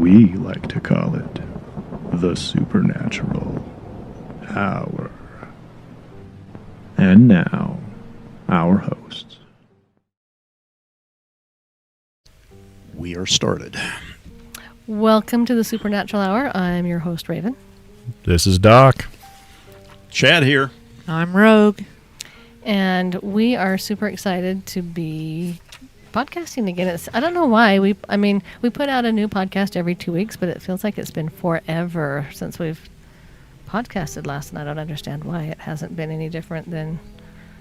We like to call it the Supernatural Hour. And now, our hosts. We are started. Welcome to the Supernatural Hour. I'm your host, Ravyn. This is Doc. Chad here. I'm Rogue. And we are super excited to be podcasting again. I don't know why. We put out a new podcast every 2 weeks, but it feels like it's been forever since we've podcasted last, and I don't understand why it hasn't been any different than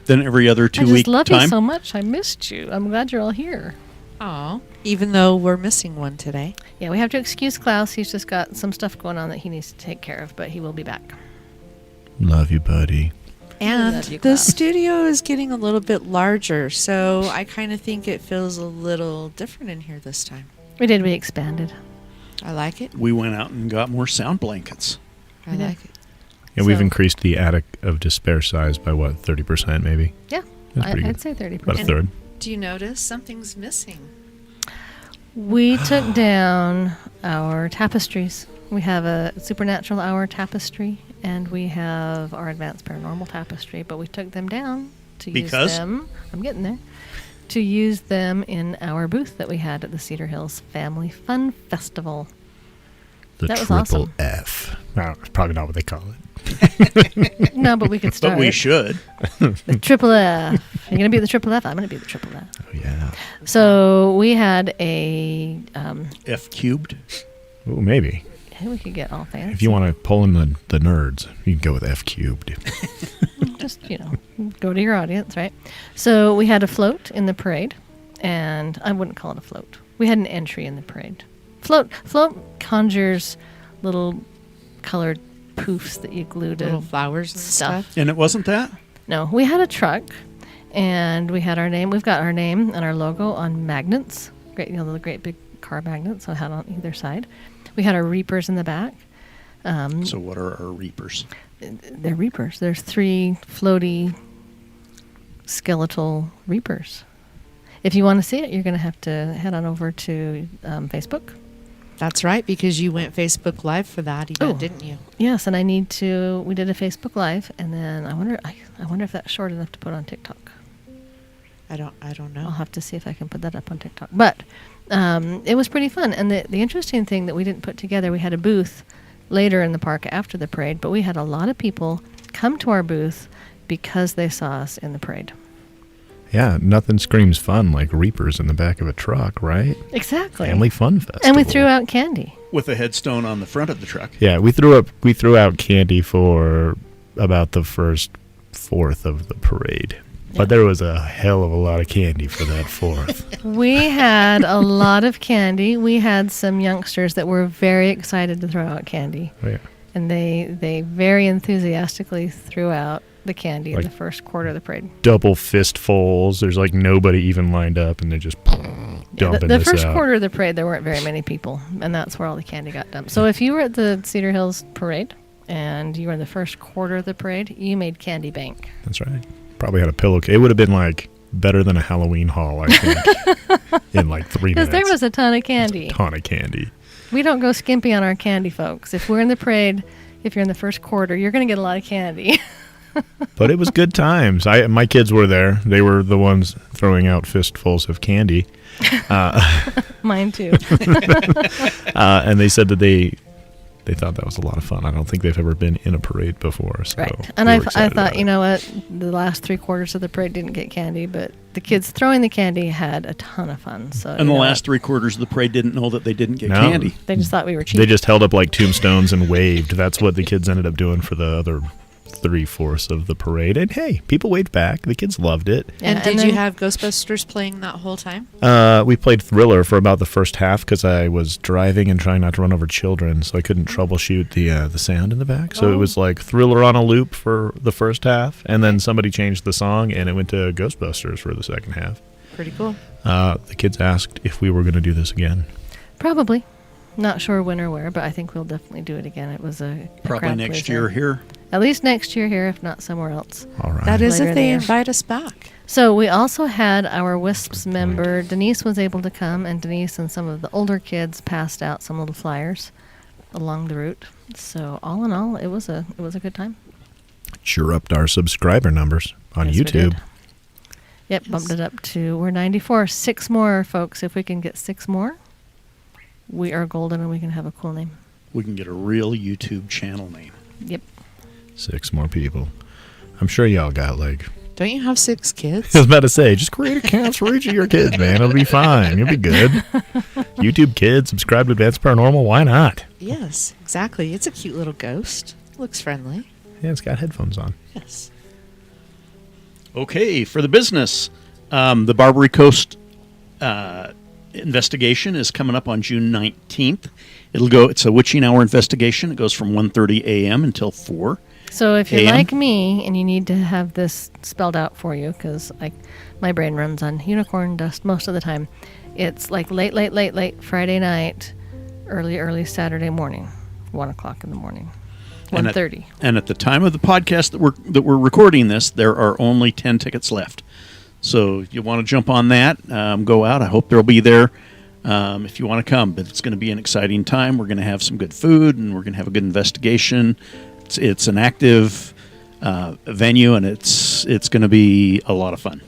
every other 2 week I just love time. you so much. I missed you. I'm glad you're all here. Oh, even though we're missing one today. Yeah, we have to excuse Klaus. He's just got some stuff going on that he needs to take care of, but he will be back. Love you, buddy. And you, the Klaus. studio is getting a little bit larger, so I kind of think it feels a little different in here this time. We expanded. I like it. We went out and got more sound blankets. I like it. Yeah, we've increased the Attic of Despair size by, 30% maybe? Yeah, That's pretty I'd good. say 30%. About a third. Do you notice something's missing? We took down our tapestries. We have a Supernatural Hour tapestry, and we have our Advanced Paranormal tapestry, but we took them down to use them. I'm getting there. To use them in our booth that we had at the Cedar Hills Family Fun Festival. The That was triple awesome. F. No, it's probably not what they call it. No, but we could start. But we should. The triple F. You're going to be the triple F? I'm going to be the triple F. Oh, yeah. So we had a... F cubed. Oh, maybe. hey, we could get all fancy. If you want to pull in the nerds, you can go with F cubed. Just, go to your audience, right? So we had a float in the parade, and I wouldn't call it a float. We had an entry in the parade. Float conjures little colored poofs that you glue to Little flowers and stuff. And it wasn't that? No, we had a truck, and we had our name. We've got our name and our logo on magnets. Great, the great big car magnets I had on either side. We had our reapers in the back. So what are our reapers? They're reapers. There's 3 floaty skeletal reapers. If you want to see it, you're going to have to head on over to Facebook. That's right, because you went Facebook Live for that event, didn't you? Yes, and we did a Facebook Live, and then I wonder if that's short enough to put on TikTok. I don't know. I'll have to see if I can put that up on TikTok. But it was pretty fun, and the interesting thing that we didn't put together, we had a booth later in the park after the parade, but we had a lot of people come to our booth because they saw us in the parade. Yeah, nothing screams fun like reapers in the back of a truck, right? Exactly. Family Fun Festival. And we threw out candy. With a headstone on the front of the truck. Yeah, we threw out candy for about the first fourth of the parade. Yeah. But there was a hell of a lot of candy for that fourth. We had a lot of candy. We had some youngsters that were very excited to throw out candy. Oh, yeah. And they very enthusiastically threw out the candy in Like the first quarter of the parade. Double fistfuls. There's like nobody even lined up, and they're just dumping The this first out. quarter of the parade, there weren't very many people, and that's where all the candy got dumped. So if you were at the Cedar Hills parade and you were in the first quarter of the parade, you made candy bank. That's right. Probably had a pillowcase. It would have been like better than a Halloween haul, I think, in like 3 minutes. Because there was a ton of candy. Ton of candy. We don't go skimpy on our candy, folks. If we're in the parade, if you're in the first quarter, you're going to get a lot of candy. But it was good times. My kids were there. They were the ones throwing out fistfuls of candy. Mine too. And they said that they thought that was a lot of fun. I don't think they've ever been in a parade before. So Right. And I thought, you know what, the last 3 quarters of the parade didn't get candy, but the kids throwing the candy had a ton of fun. So And the last 3 quarters of the parade didn't know that they didn't get No. candy. They just thought we were cheap. They just held up like tombstones and waved. That's what the kids ended up doing for the other 3/4 of the parade. And hey, people waved back. The kids loved it. And Yeah, did and you then- have Ghostbusters playing that whole time? We played Thriller for about the first half because I was driving and trying not to run over children, so I couldn't troubleshoot the sound in the back. So it was like Thriller on a loop for the first half, and then somebody changed the song, and it went to Ghostbusters for the second half. Pretty cool. The kids asked if we were going to do this again. Probably. Not sure when or where, but I think we'll definitely do it again. It was a Probably crowd next pleaser. year here. At least next year here, if not somewhere else. All right. That is Later if in they the year. invite us back. So we also had our WISPS member, Denise was able to come, and Denise and some of the older kids passed out some little flyers along the route. So all in all, it was a good time. Sure upped our subscriber numbers on Yes, we YouTube. did. Yep, bumped it up to, we're 94. 6 more, folks. If we can get 6 more, we are golden and we can have a cool name. We can get a real YouTube channel name. Yep. 6 more people. I'm sure y'all got like... Don't you have 6 kids? I was about to say, just create accounts for each of your kids, man. It'll be fine. You'll be good. YouTube kids, subscribe to Advanced Paranormal. Why not? Yes, exactly. It's a cute little ghost. Looks friendly. Yeah, it's got headphones on. Yes. Okay, for the business, the Barbary Coast investigation is coming up on June 19th. It's a witching hour investigation. It goes from 1:30 a.m. until 4. So if you're AM? like me and you need to have this spelled out for you, because my brain runs on unicorn dust most of the time, it's like late Friday night, early Saturday morning, 1 o'clock in the morning, And at- 1:30. And at the time of the podcast that we're recording this, there are only 10 tickets left. So if you want to jump on that, go out. I hope they'll be there if you want to come. But it's going to be an exciting time. We're going to have some good food, and we're going to have a good investigation. It's an active venue, and it's going to be a lot of fun.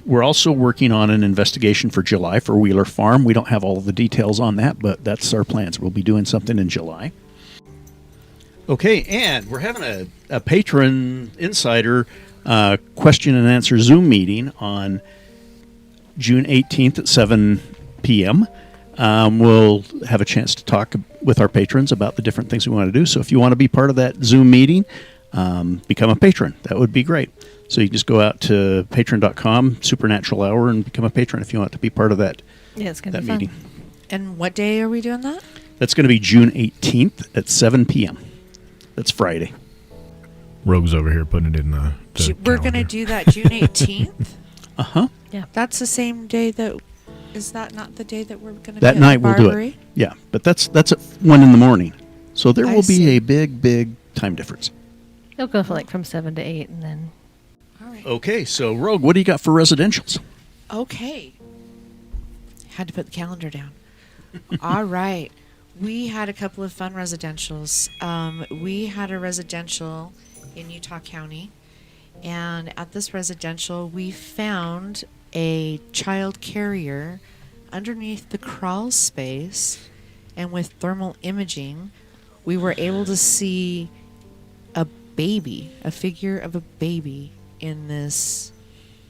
We're also working on an investigation for July for Wheeler Farm. We don't have all of the details on that, but that's our plans. We'll be doing something in July. Okay, and we're having a patron insider question and answer Zoom meeting on June 18th at 7 p.m. We'll have a chance to talk with our patrons about the different things we want to do. So if you want to be part of that Zoom meeting, become a patron. That would be great. So you just go out to patron.com, Supernatural Hour, and become a patron if you want to be part of that, Yeah, it's going to that be fun. meeting. And what day are we doing that? That's going to be June 18th at 7 p.m. That's Friday. Rogue's over here putting it in the We're going to calendar. do that June 18th. Uh-huh. Yeah. That's the same day that... Is that not the day that we're going to That be night at we'll do Barbary? it. Yeah, but that's at 1 in the morning. So there I will be see. a big time difference. It'll go for from 7 to 8, and then All right. Okay, so Rogue, what do you got for residentials? Okay. Had to put the calendar down. All right. We had a couple of fun residentials. We had a residential in Utah County. And at this residential, we found a child carrier underneath the crawl space. And with thermal imaging, we were able to see a baby, a figure of a baby in this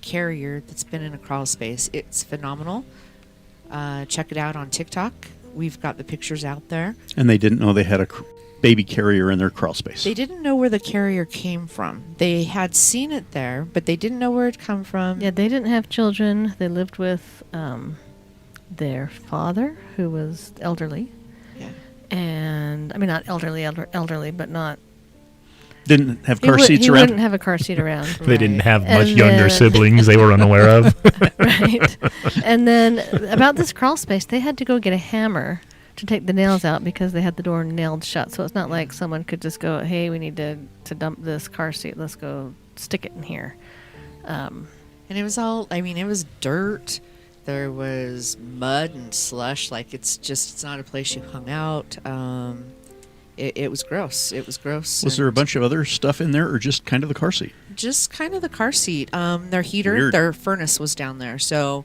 carrier that's been in a crawl space. It's phenomenal. Check it out on TikTok. We've got the pictures out there. And they didn't know they had a baby carrier in their crawl space. They didn't know where the carrier came from. They had seen it there, but they didn't know where it come from. yeah, they didn't have children. They lived with their father, who was elderly, Yeah. and I mean not elderly, but not. Didn't have He car would- seats he around. wouldn't have a car seat around. They didn't Right. have much And younger then- siblings they were unaware of. Right. And then about this crawl space, they had to go get a hammer to take the nails out because they had the door nailed shut. So it's not like someone could just go, hey, we need to dump this car seat. Let's go stick it in here. And it was all, I mean, it was dirt. There was mud and slush. Like, it's not a place you hung out. It was gross. It was gross. Was there a and bunch of other stuff in there, or just kind of the car seat? Just kind of the car seat. Their heater, Weird. their furnace was down there. So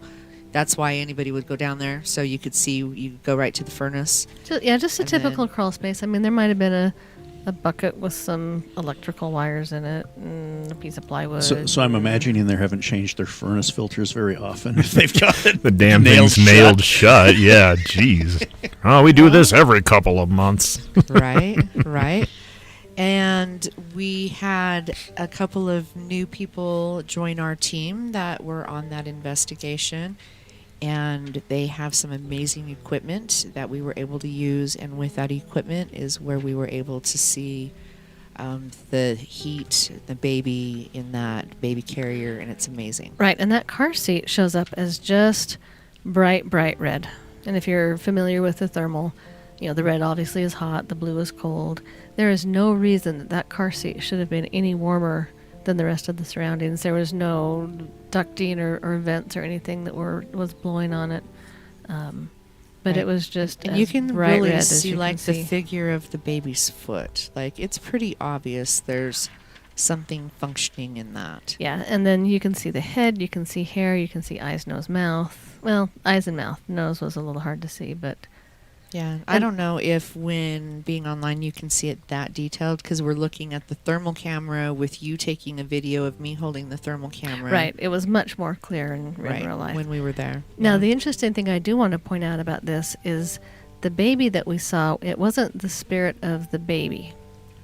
that's why anybody would go down there. So you could see, you could go right to the furnace. Just a And typical then- crawl space. I mean, there might have been a bucket with some electrical wires in it and a piece of plywood. So I'm imagining they haven't changed their furnace filters very often. If they've got it The damn nailed thing's nailed shut. Yeah, jeez. Oh, we do this every couple of months. Right, right. And we had a couple of new people join our team that were on that investigation. And they have some amazing equipment that we were able to use. And with that equipment is where we were able to see the heat, the baby in that baby carrier. And it's amazing. Right, and that car seat shows up as just bright red. And if you're familiar with the thermal, the red obviously is hot, the blue is cold. There is no reason that car seat should have been any warmer than the rest of the surroundings. There was no ducting or vents or anything that was blowing on it. But Right. it was just And as you can bright really red as see you can like the see. figure of the baby's foot. Like it's pretty obvious there's something functioning in that. Yeah, and then you can see the head, you can see hair, you can see eyes, nose, mouth. Well, eyes and mouth. Nose was a little hard to see, but Yeah, I don't know if when being online you can see it that detailed because we're looking at the thermal camera with you taking a video of me holding the thermal camera. right, it was much more clear in Right, real life. when we were there. Now, Yeah. the interesting thing I do want to point out about this is the baby that we saw, it wasn't the spirit of the baby.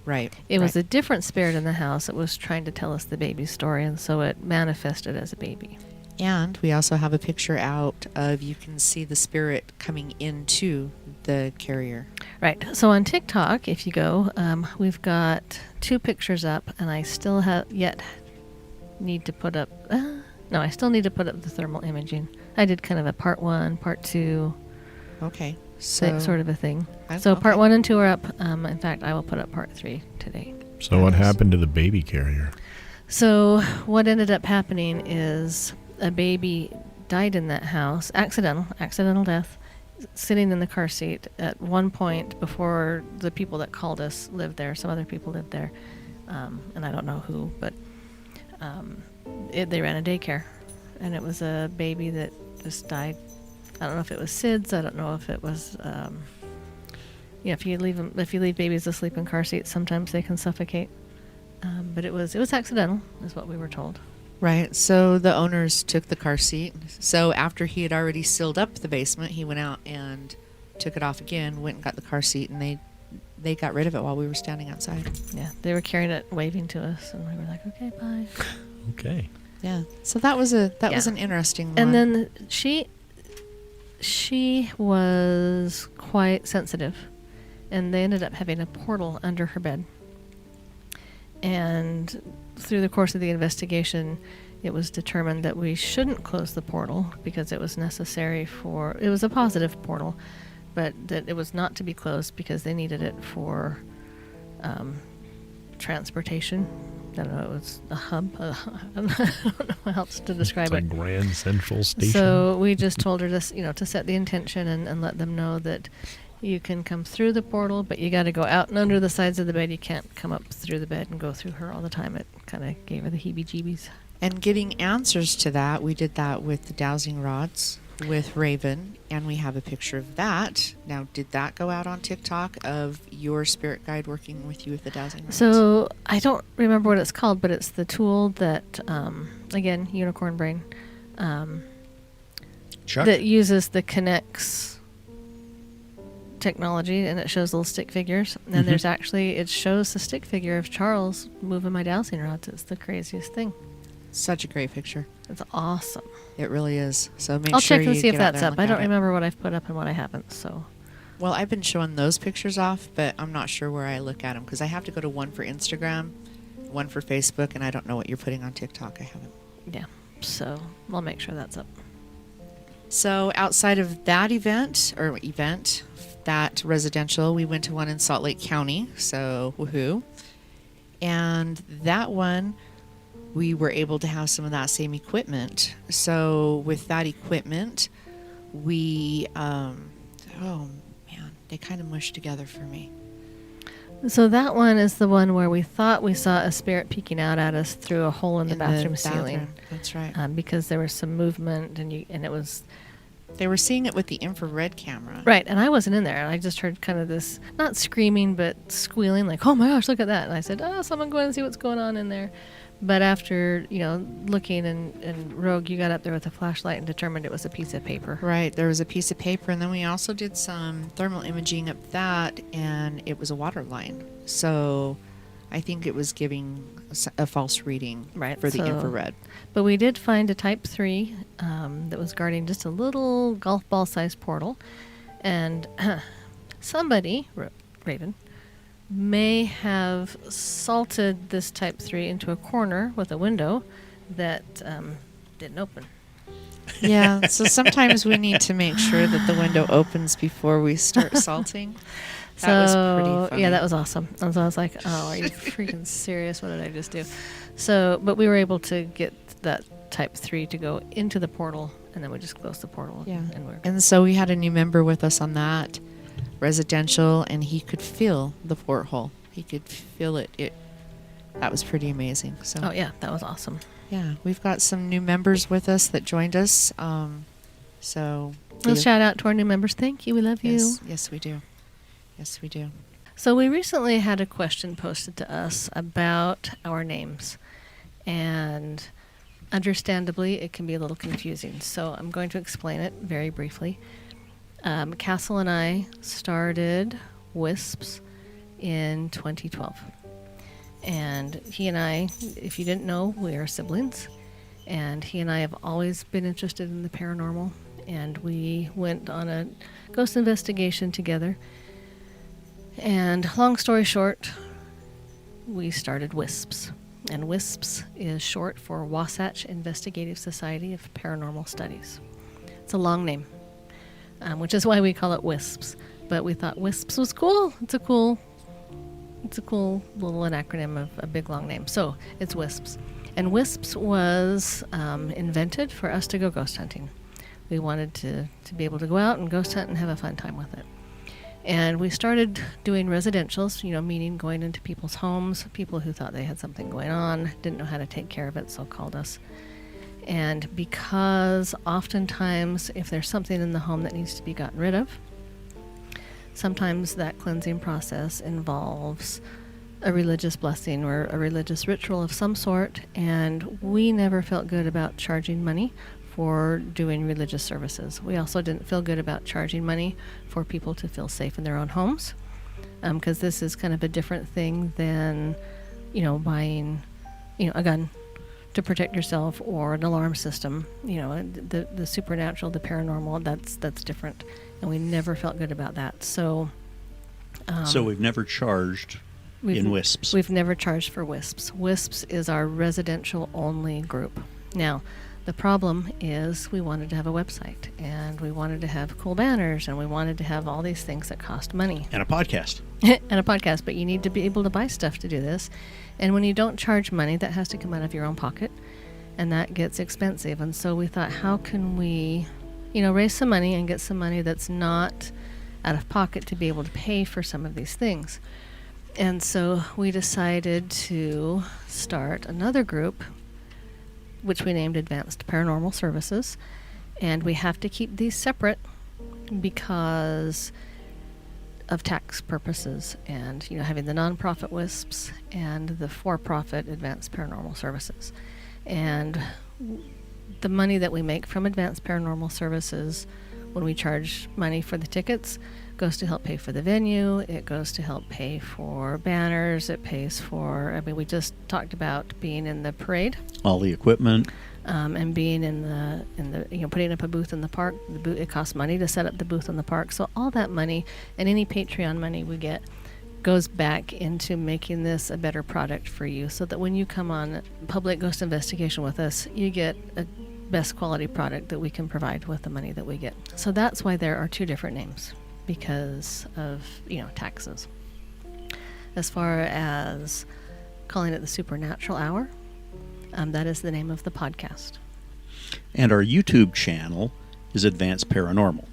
Right. It was a right. different spirit in the house that was trying to tell us the baby's story, and so it manifested as a baby. And we also have a picture out of you can see the spirit coming into the carrier. Right. So on TikTok, if you go, we've got 2 pictures up, and I still need to put up. No, I still need to put up the thermal imaging. I did kind of a part 1, part 2, Okay. So sort of a thing. I- So part okay. 1 and 2 are up. In fact, I will put up part 3 today. So what happened to the baby carrier? So what ended up happening is a baby died in that house, accidental death, sitting in the car seat at one point before the people that called us lived there. Some other people lived there, and I don't know who, but they ran a daycare, and it was a baby that just died. I don't know if it was SIDS. I don't know if it was. If you leave babies asleep in car seats, sometimes they can suffocate. But it was accidental, is what we were told. Right. So the owners took the car seat. So after he had already sealed up the basement, he went out and took it off again, went and got the car seat, and they got rid of it while we were standing outside. Yeah, they were carrying it, waving to us, and we were like, "Okay, bye." Okay. Yeah. So that was Yeah. an interesting one. And then she was quite sensitive, and they ended up having a portal under her bed. And through the course of the investigation, it was determined that we shouldn't close the portal because it was necessary it was a positive portal, but that it was not to be closed because they needed it for transportation. I don't know, it was a hub. I don't know how else to describe It's like it. Grand Central Station. So we just told her to set the intention and let them know that you can come through the portal, but you got to go out and under the sides of the bed. You can't come up through the bed and go through her all the time. It kind of gave her the heebie-jeebies. And getting answers to that, we did that with the dowsing rods with Ravyn, and we have a picture of that. Now, did that go out on TikTok of your spirit guide working with you with the dowsing rods? So I don't remember what it's called, but it's the tool that, again, unicorn brain, Chuck? that uses the Connects technology, and it shows little stick figures. And there's actually, it shows the stick figure of Charles moving my dowsing rods. It's the craziest thing. Such a great picture. It's awesome. It really is. So make I'll sure check and you see if get out that's there up. and I look don't at it. remember what I've put up and what I haven't. So Well, I've been showing those pictures off, but I'm not sure where I look at them because I have to go to one for Instagram, one for Facebook, and I don't know what you're putting on TikTok. I haven't. yeah, so I'll make sure that's up. So outside of that event, that residential, we went to one in Salt Lake County. So woohoo! And that one, we were able to have some of that same equipment. So with that equipment, we, oh man, they kind of mushed together for me. So that one is the one where we thought we saw a spirit peeking out at us through a hole in the bathroom ceiling, That's right. because there was some movement, and it was They were seeing it with the infrared camera. right. And I wasn't in there, and I just heard kind of this, not screaming but squealing, like, "Oh my gosh, look at that!" And I said, "Oh, someone go and see what's going on in there." But after looking, and Rogue, you got up there with a flashlight and determined it was a piece of paper. Right, there was a piece of paper, and then we also did some thermal imaging of that, and it was a water line. So I think it was giving a false reading Right, for the so- infrared. But we did find a Type 3 that was guarding just a little golf ball-sized portal. And somebody, Ravyn, may have salted this Type 3 into a corner with a window that didn't open. Yeah, so sometimes we need to make sure that the window opens before we start salting. So That was pretty funny. yeah, that was awesome. And so I was like, "Oh, are you freaking serious? What did I just do?" So, but we were able to get that Type 3 to go into the portal, and then we just closed the portal. Yeah. And we're And so we had a new member with us on that residential, and he could feel the porthole. He could feel it. That was pretty amazing. So oh yeah, that was awesome. yeah, we've got some new members with us that joined us. So Let's shout out to our new members. Thank you. We love you. Yes, we do. Yes, we do. So we recently had a question posted to us about our names, and understandably, it can be a little confusing. So I'm going to explain it very briefly. Castle and I started WISPS in 2012. And he and I, if you didn't know, we are siblings. And he and I have always been interested in the paranormal. And we went on a ghost investigation together. And long story short, we started WISPS. And WISPS is short for Wasatch Investigative Society of Paranormal Studies. It's a long name, which is why we call it WISPS. But we thought WISPS was cool. It's a cool little acronym of a big long name. So it's WISPS. And WISPS was invented for us to go ghost hunting. We wanted to be able to go out and ghost hunt and have a fun time with it. And we started doing residentials, meaning going into people's homes, people who thought they had something going on, didn't know how to take care of it, so called us. And because oftentimes if there's something in the home that needs to be gotten rid of, sometimes that cleansing process involves a religious blessing or a religious ritual of some sort, and we never felt good about charging money for doing religious services. We also didn't feel good about charging money for people to feel safe in their own homes, because this is kind of a different thing than, buying, a gun to protect yourself or an alarm system. The supernatural, the paranormal, that's different, and we never felt good about that. So we've never charged in WISPS. We've never charged for WISPS. WISPS is our residential only group. Now, the problem is we wanted to have a website, and we wanted to have cool banners, and we wanted to have all these things that cost money. And a podcast. And a podcast, but you need to be able to buy stuff to do this. And when you don't charge money, that has to come out of your own pocket, and that gets expensive. And so we thought, how can we, raise some money and get some money that's not out of pocket to be able to pay for some of these things? And so we decided to start another group, which we named Advanced Paranormal Services. And we have to keep these separate because of tax purposes and, having the nonprofit WISPs and the for-profit Advanced Paranormal Services. And the money that we make from Advanced Paranormal Services, when we charge money for the tickets, goes to help pay for the venue. It goes to help pay for banners. It pays for, we just talked about being in the parade. All the equipment. And being in the putting up a booth in the park. It costs money to set up the booth in the park. So all that money and any Patreon money we get goes back into making this a better product for you, so that when you come on public ghost investigation with us, you get a best quality product that we can provide with the money that we get. So that's why there are two different names, because of taxes. As far as calling it the Supernatural Hour, that is the name of the podcast. And our YouTube channel is Advanced Paranormal.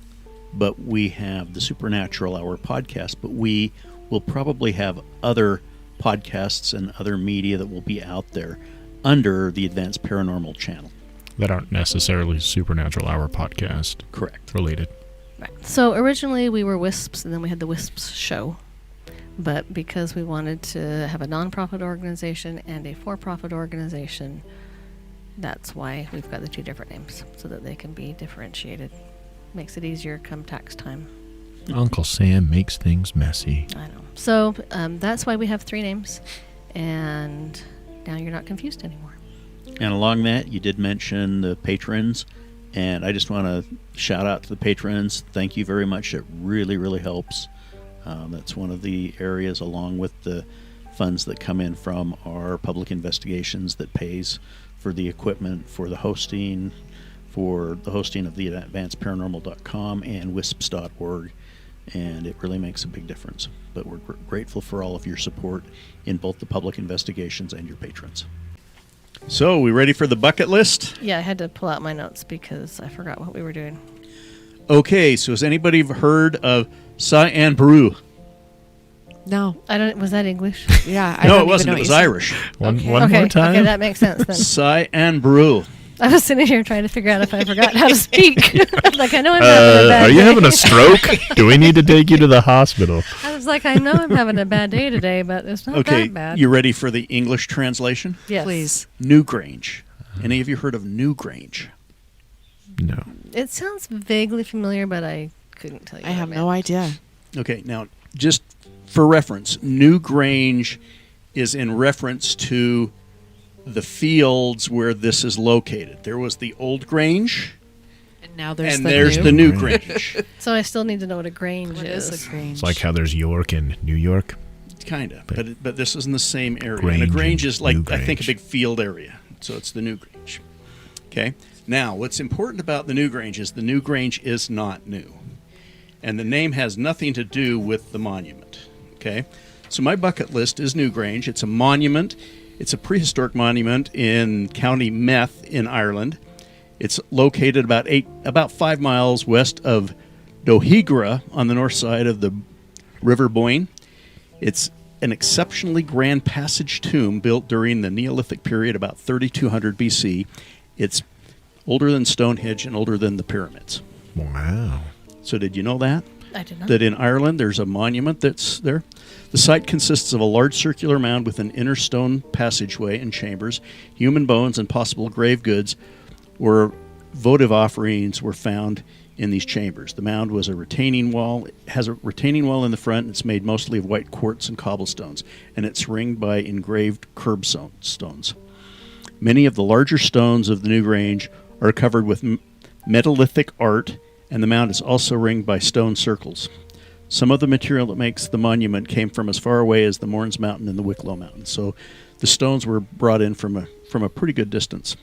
But we have the Supernatural Hour podcast, but we will probably have other podcasts and other media that will be out there under the Advanced Paranormal channel. That aren't necessarily Supernatural Hour podcast Correct. related. Right. So originally we were WISPs, and then we had the WISPs show. But because we wanted to have a nonprofit organization and a for-profit organization, that's why we've got the two different names, so that they can be differentiated. Makes it easier come tax time. Uncle Sam makes things messy. I know. So that's why we have three names, and now you're not confused anymore. And along that, you did mention the patrons, and I just want to shout out to the patrons. Thank you very much. It really, really helps. That's one of the areas, along with the funds that come in from our public investigations, that pays for the equipment, for the hosting of the advancedparanormal.com and wisps.org. and it really makes a big difference. But we're grateful for all of your support in both the public investigations and your patrons. So, we ready for the bucket list? Yeah, I had to pull out my notes because I forgot what we were doing. Okay, so has anybody heard of Cyan Brew? No. I don't. Was that English? Yeah. I No, don't it even wasn't. know It what was you said. Irish. One Okay. more time. Okay, that makes sense then. Cyan Brew. I was sitting here trying to figure out if I forgot how to speak. Like, I know I'm having a bad Are you day. having a stroke? Do we need to take you to the hospital? I was like, I know I'm having a bad day today, but it's not Okay, that bad. you ready for the English translation? Yes. Please. Newgrange. Any of you heard of Newgrange? No. It sounds vaguely familiar, but I couldn't tell you. I what have it no meant. idea. Okay, now, just for reference, Newgrange is in reference to the fields where this is located. There was the old Grange, And now there's and the there's new. the new Grange. So I still need to know what a grange What is. is a grange? It's like how there's York in New York. Kind of, but this is in the same area. Grange And a Grange and is like, New I think, a Grange. big field area. So it's the New Grange. Okay? Now, what's important about the New Grange is the New Grange is not new. And the name has nothing to do with the monument. Okay? So my bucket list is New Grange. It's a monument. It's a prehistoric monument in County Meath in Ireland. It's located about 5 miles west of Dohegra on the north side of the River Boyne. It's an exceptionally grand passage tomb built during the Neolithic period, about 3200 BC. It's older than Stonehenge and older than the pyramids. Wow. So did you know that? I did not. That in Ireland there's a monument that's there. The site consists of a large circular mound with an inner stone passageway and chambers. Human bones and possible grave goods or votive offerings were found in these chambers. The mound was a retaining wall. It has a retaining wall in the front. It's made mostly of white quartz and cobblestones, and it's ringed by engraved stones. Many of the larger stones of the New Grange are covered with metallithic art, and the mound is also ringed by stone circles. Some of the material that makes the monument came from as far away as the Mournes Mountain and the Wicklow Mountain. So the stones were brought in from a pretty good distance.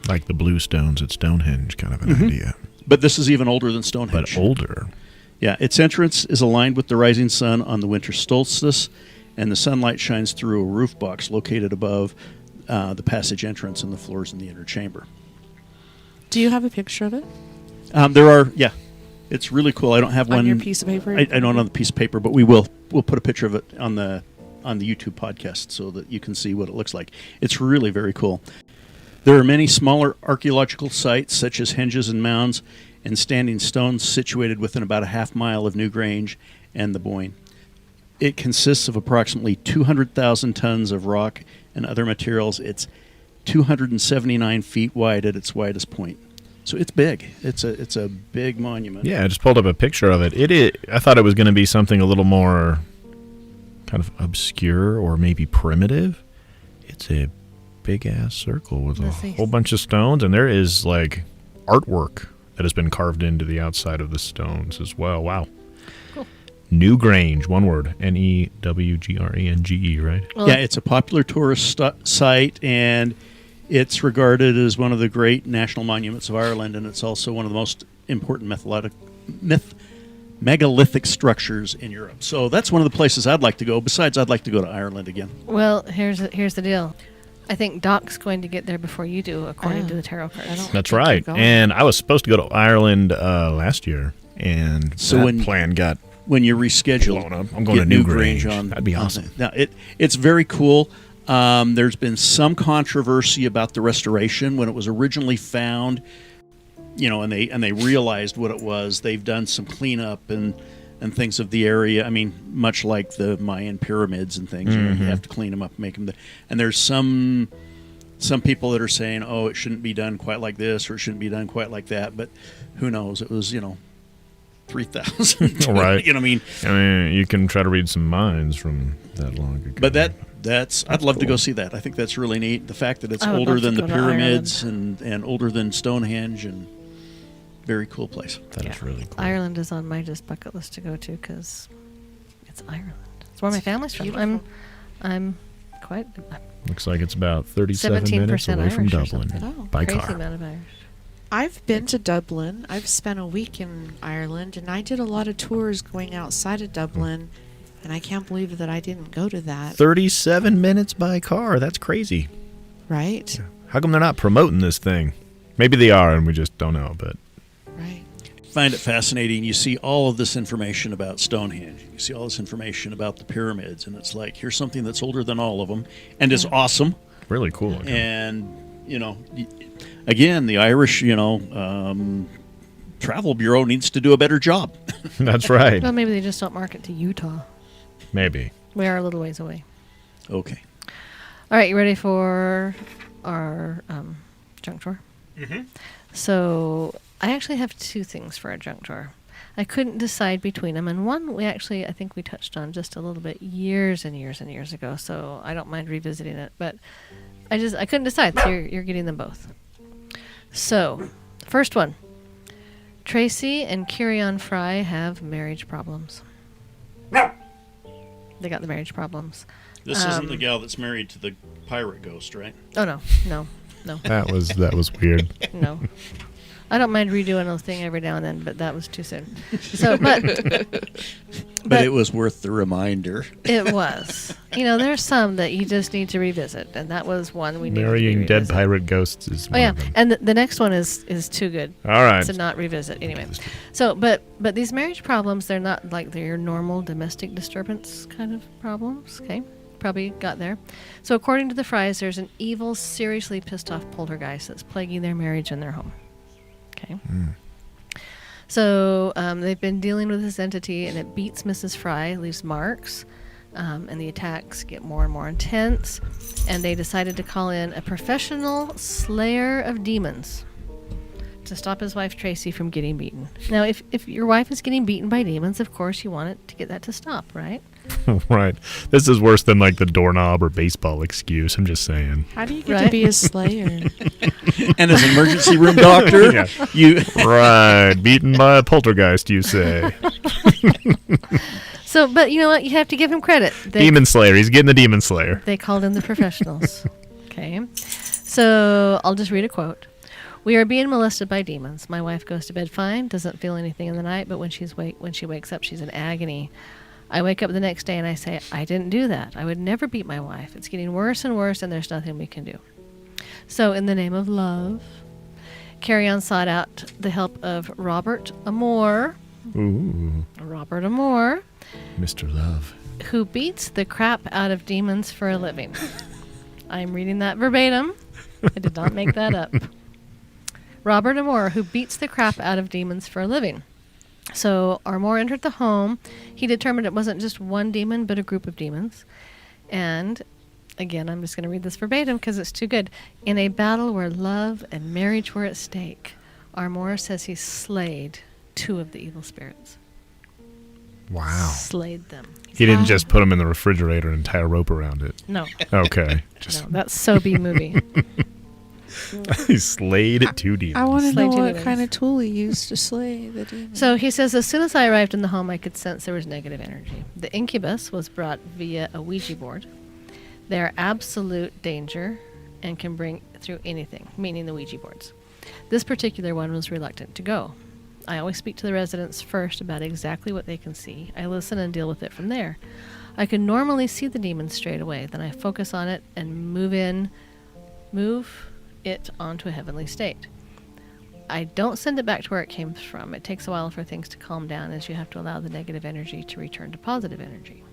Like the blue stones at Stonehenge, kind of an idea. But this is even older than Stonehenge. But older. Yeah, its entrance is aligned with the rising sun on the winter solstice, and the sunlight shines through a roof box located above the passage entrance and the floors in the inner chamber. Do you have a picture of it There are, yeah. It's really cool. I don't have one on your piece of paper? I don't on the piece of paper, but we'll put a picture of it on the YouTube podcast so that you can see what it looks like. It's really very cool. There are many smaller archaeological sites, such as henges and mounds and standing stones situated within about a half mile of New Grange and the Boyne. It consists of approximately 200,000 tons of rock and other materials. It's 279 feet wide at its widest point. So it's big. It's a big monument. Yeah, I just pulled up a picture of it. I thought it was going to be something a little more kind of obscure or maybe primitive. It's a big-ass circle with a Let's see. whole bunch of stones, and there is, like, artwork that has been carved into the outside of the stones as well. Wow. Cool. New Grange, one word, Newgrenge, right? Well, Yeah, it's a popular tourist site, and it's regarded as one of the great national monuments of Ireland, and it's also one of the most important megalithic structures in Europe. So that's one of the places I'd like to go. Besides, I'd like to go to Ireland again. well, here's the deal. I think Doc's going to get there before you do, according to the tarot cards. That's Keep right. going. And I was supposed to go to Ireland last year, and So that when- plan got When you reschedule, blown up. I'm going get to Newgrange Newgrange. on. That'd be on awesome. Now it's very cool. There's been some controversy about the restoration when it was originally found. And they realized what it was. They've done some cleanup and things of the area. I mean, much like the Mayan pyramids and things. You have to clean them up, make them. And there's some people that are saying, oh, it shouldn't be done quite like this, or it shouldn't be done quite like that. But who knows? It was 3,000. Right. I mean, you can try to read some minds from that long ago. but I'd love to go see that. I think that's really neat. The fact that it's I would older love to than the go to pyramids and older than Stonehenge, and very cool place. That is really cool. Ireland is on my just bucket list to go to because it's Ireland. It's where my family's from. beautiful. I'm Looks like it's about 37 minutes 17% away from Irish or Dublin something. Oh, by crazy car. amount of Irish. I've been to Dublin. I've spent a week in Ireland, and I did a lot of tours going outside of Dublin, and I can't believe that I didn't go to that. 37 minutes by car. That's crazy. Right? How come they're not promoting this thing? Maybe they are, and we just don't know. But Right. Find it fascinating. You see all of this information about Stonehenge. You see all this information about the pyramids, and it's like, here's something that's older than all of them and is awesome. really cool. And, again, the Irish, Travel Bureau needs to do a better job. That's right. Well, maybe they just don't market to Utah. Maybe. We are a little ways away. Okay. All right, you ready for our junk drawer? Mm-hmm. So I actually have two things for our junk drawer. I couldn't decide between them, and one I think we touched on just a little bit years and years and years ago, so I don't mind revisiting it, but I couldn't decide, so you're getting them both. So, first one. Tracy and Kirion Fry have marriage problems. They got the marriage problems. This isn't the gal that's married to the pirate ghost, right? Oh, no. That was weird. No. I don't mind redoing a thing every now and then, but that was too soon. So, but it was worth the reminder. It was. There's some that you just need to revisit, and that was one we needed to Marrying dead revisit. pirate ghosts is one of them. And the next one is too good. All right. To not revisit anyway. So, but these marriage problems, they're not like they're your normal domestic disturbance kind of problems. Okay, probably got there. So, according to the Frys, there's an evil, seriously pissed off poltergeist that's plaguing their marriage and their home. Okay. So they've been dealing with this entity, and it beats Mrs. Fry, leaves marks, and the attacks get more and more intense. And they decided to call in a professional slayer of demons to stop his wife Tracy from getting beaten. Now, if your wife is getting beaten by demons, of course you want it to get that to stop, right? Right. This is worse than like the doorknob or baseball excuse. I'm just saying. How do you get to be a slayer? And as an emergency room doctor, Yeah. you Right. Beaten by a poltergeist, you say. So, but you know what? You have to give him credit. Demon Slayer. He's getting the Demon Slayer. They called in the professionals. Okay. So I'll just read a quote. We are being molested by demons. My wife goes to bed fine, doesn't feel anything in the night, but when she wakes up, she's in agony. I wake up the next day and I say, I didn't do that. I would never beat my wife. It's getting worse and worse, and there's nothing we can do. So in the name of love, Carry-On sought out the help of Robert Amore. Ooh. Robert Amore, Mr. Love. who beats the crap out of demons for a living. I'm reading that verbatim. I did not make that up. Robert Amore, who beats the crap out of demons for a living. So Amore entered the home. He determined it wasn't just one demon, but a group of demons. And again, I'm just going to read this verbatim because it's too good. In a battle where love and marriage were at stake, Amore says he slayed 2 of the evil spirits. Wow. Slayed them. He didn't just put them in the refrigerator and tie a rope around it. No. Okay. No, that's so B movie. He slayed 2 demons. I want to Slay know two what demons. kind of tool he used to slay the demon. So he says, as soon as I arrived in the home, I could sense there was negative energy. The incubus was brought via a Ouija board. They are absolute danger and can bring through anything, meaning the Ouija boards. This particular one was reluctant to go. I always speak to the residents first about exactly what they can see. I listen and deal with it from there. I can normally see the demons straight away. Then I focus on it and move it onto a heavenly state. I don't send it back to where it came from. It takes a while for things to calm down, as you have to allow the negative energy to return to positive energy.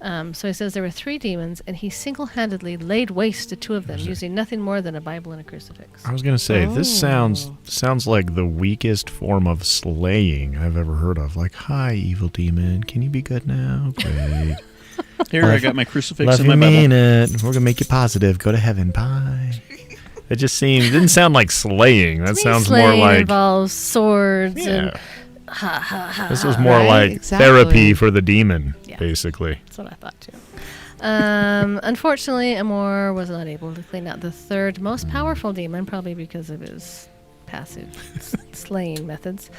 So he says there were 3 demons, and he single-handedly laid waste to 2 of them, using nothing more than a Bible and a crucifix. I was going to say, this Oh. sounds like the weakest form of slaying I've ever heard of. Like, hi, evil demon. Can you be good now? Great. here. I got my crucifix Love in you, my Bible. mean it. We're going to make you positive. Go to heaven. Bye. It just didn't sound like slaying. That sounds more Slaying like... involves swords and Yeah. ha ha ha. This was more Right, like exactly. therapy for the demon, Yeah. basically. That's what I thought too. Unfortunately, Amor was not able to clean out the 3rd most powerful demon, probably because of his passive slaying methods.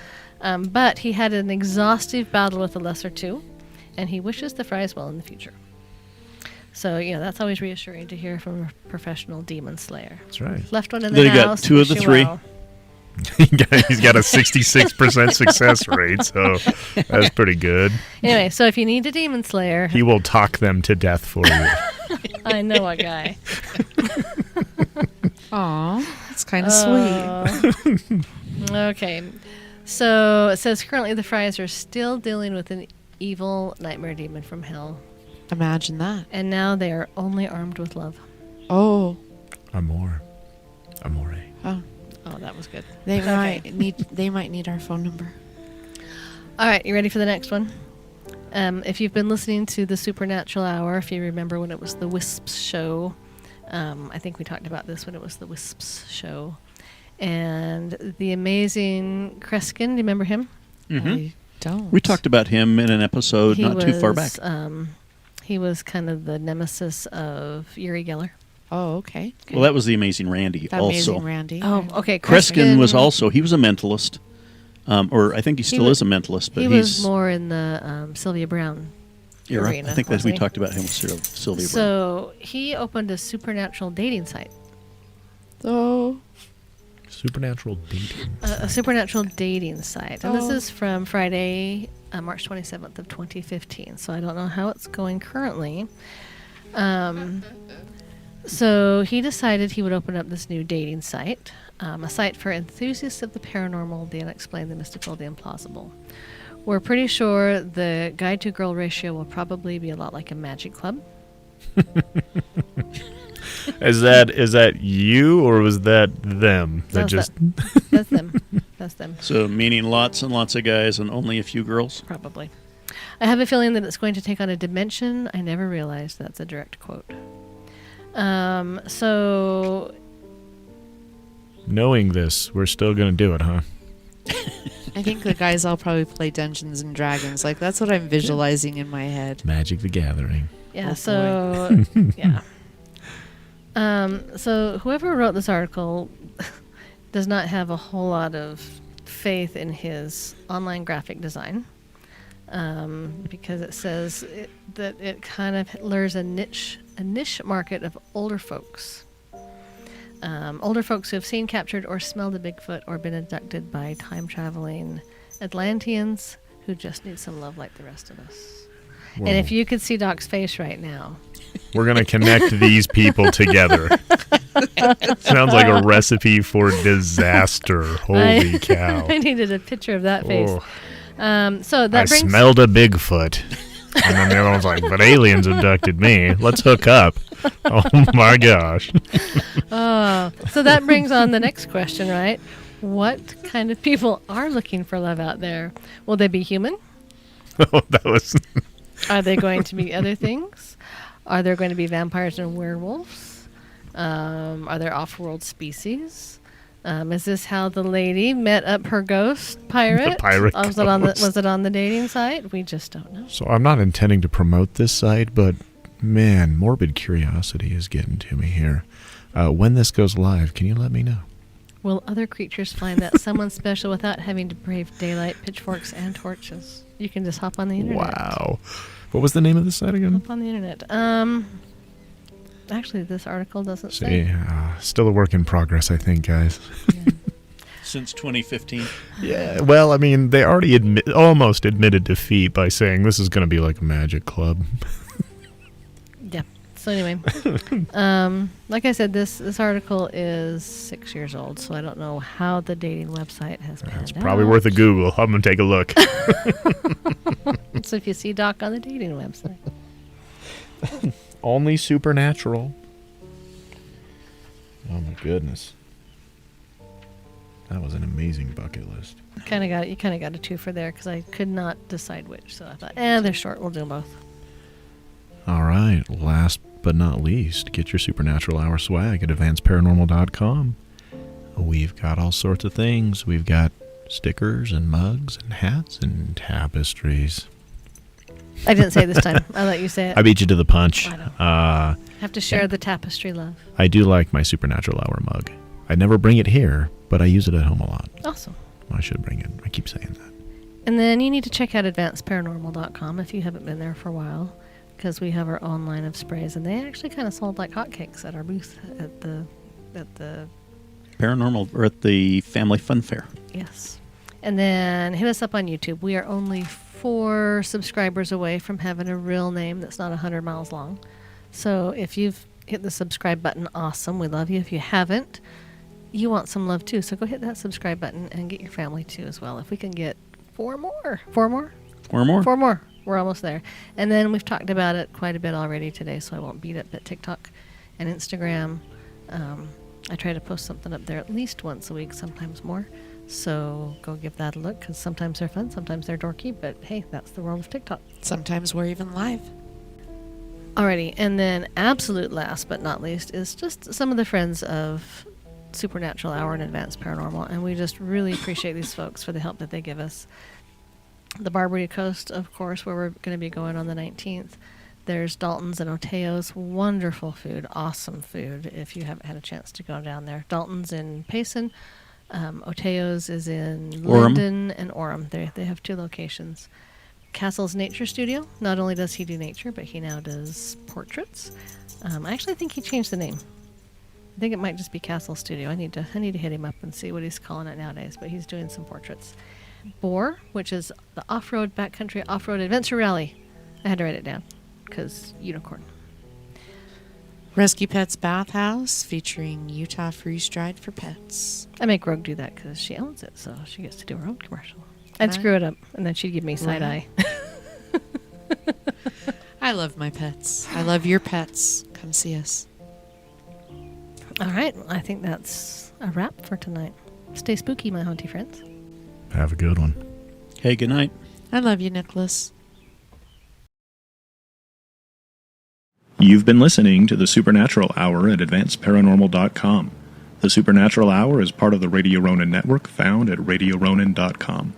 But he had an exhaustive battle with the lesser 2, and he wishes the Frys well in the future. So, that's always reassuring to hear from a professional demon slayer. That's right. Left one in Then the he got house. 2 of the wish you 3. well. He's got a 66% success rate, so that's pretty good. Anyway, so if you need a demon slayer, He will talk them to death for you. I know a guy. Aw, that's kind of sweet. Okay. So it says currently the Fries are still dealing with an evil nightmare demon from hell. Imagine that. And now they are only armed with love. Oh. Amore. Oh. Oh, that was good. They Okay. might need our phone number. All right, you ready for the next one? If you've been listening to the Supernatural Hour, if you remember when it was the WISPS show, I think we talked about this when it was the WISPS show. And the amazing Kreskin, do you remember him? I don't. We talked about him in an episode not too far back. He was kind of the nemesis of Uri Geller. Oh, okay. Well, that was the amazing Randy The also. amazing Randy. Oh, okay. Kreskin was also, he was a mentalist. Or I think he still is a mentalist, but he he's was more in the Sylvia Brown era. arena, I think that wasn't we he? talked about him with Sylvia Brown. So he opened a supernatural dating site. Oh. Supernatural dating. A supernatural dating site. And this Oh. is from Friday, March 27th of 2015. So I don't know how it's going currently. So he decided he would open up this new dating site, a site for enthusiasts of the paranormal, the unexplained, the mystical, the implausible. We're pretty sure the guy-to-girl ratio will probably be a lot like a magic club. Is that you, or was that them? That's them. That's them. So meaning lots and lots of guys and only a few girls? Probably. I have a feeling that it's going to take on a dimension I never realized. That's a direct quote. So Knowing this, we're still going to do it, huh? I think the guys all probably play Dungeons and Dragons. Like, that's what I'm visualizing in my head. Magic the Gathering. yeah, Oh, so yeah. So whoever wrote this article does not have a whole lot of faith in his online graphic design, because it says that it kind of lures a niche market of older folks. Older folks who have seen, captured, or smelled a Bigfoot or been abducted by time-traveling Atlanteans who just need some love like the rest of us. Whoa. And if you could see Doc's face right now. We're going to connect these people together. Sounds like a recipe for disaster. Holy cow. I needed a picture of that face. Oh. So that I brings... smelled a Bigfoot. And then the other one's like, but aliens abducted me. Let's hook up. Oh my gosh. So that brings on the next question, right? What kind of people are looking for love out there? Will they be human? Oh, that was... Are they going to be other things? Are there going to be vampires and werewolves? Are there off-world species? Is this how the lady met up her ghost pirate? The pirate Was it on the dating site? We just don't know. So I'm not intending to promote this site, but man, morbid curiosity is getting to me here. When this goes live, can you let me know? Will other creatures find that someone special without having to brave daylight, pitchforks, and torches? You can just hop on the internet. Wow. What was the name of the site again? Hop on the internet. Actually, this article doesn't say. See, still a work in progress, I think, guys. Yeah. Since 2015. Yeah, well, I mean, they already almost admitted defeat by saying this is going to be like a magic club. Yeah. So anyway, like I said, this article is 6 years old, so I don't know how the dating website has panned It's probably out. worth a Google. I'm going to take a look. So if you see Doc on the dating website. Only supernatural. Oh my goodness. That was an amazing bucket list. You kind of got a twofer there because I could not decide which. So I thought, they're short. We'll do them both. All right. Last but not least, get your Supernatural Hour swag at advancedparanormal.com. We've got all sorts of things. We've got stickers and mugs and hats and tapestries. I didn't say it this time. I'll let you say it. I beat you to the punch. I know. Uh, Have to share the tapestry love. I do like my Supernatural Hour mug. I never bring it here, but I use it at home a lot. Awesome. I should bring it. I keep saying that. And then you need to check out advancedparanormal.com if you haven't been there for a while, because we have our own line of sprays, and they actually kind of sold like hotcakes at our booth at the Paranormal or at the Family Fun Fair. Yes. And then hit us up on YouTube. We are only 4 subscribers away from having a real name that's not 100 miles long. So if you've hit the subscribe button, awesome. We love you. If you haven't, you want some love too. So go hit that subscribe button and get your family too as well. If we can get 4 more. 4 more? 4 more? 4 more. We're almost there. And then we've talked about it quite a bit already today, so I won't beat it, but TikTok and Instagram. I try to post something up there at least once a week, sometimes more. So go give that a look, because sometimes they're fun, sometimes they're dorky, but hey, that's the world of TikTok. Sometimes we're even live. Alrighty, and then absolute last but not least is just some of the friends of Supernatural Hour and Advanced Paranormal, and we just really appreciate these folks for the help that they give us. The Barbary Coast, of course, where we're going to be going on the 19th. There's Dalton's and Oteo's. Wonderful food, awesome food if you haven't had a chance to go down there. Dalton's in Payson. Oteo's is in Orem. Linden and Orem. They have 2 locations. Castle's Nature Studio. Not only does he do nature, but he now does portraits. I actually think he changed the name. I think it might just be Castle Studio. I need to hit him up and see what he's calling it nowadays, but he's doing some portraits. Boar, which is the off-road backcountry off-road adventure rally. I had to write it down because unicorn. Rescue Pets Bathhouse featuring Utah freeze-dried for pets. I make Rogue do that because she owns it, so she gets to do her own commercial. I'd Right. screw it up, and then she'd give me side eye. I love my pets. I love your pets. Come see us. All right, I think that's a wrap for tonight. Stay spooky, my haunty friends. Have a good one. Hey, good night. I love you, Nicholas. You've been listening to the Supernatural Hour at AdvancedParanormal.com. The Supernatural Hour is part of the Radio Ronin network found at RadioRonin.com.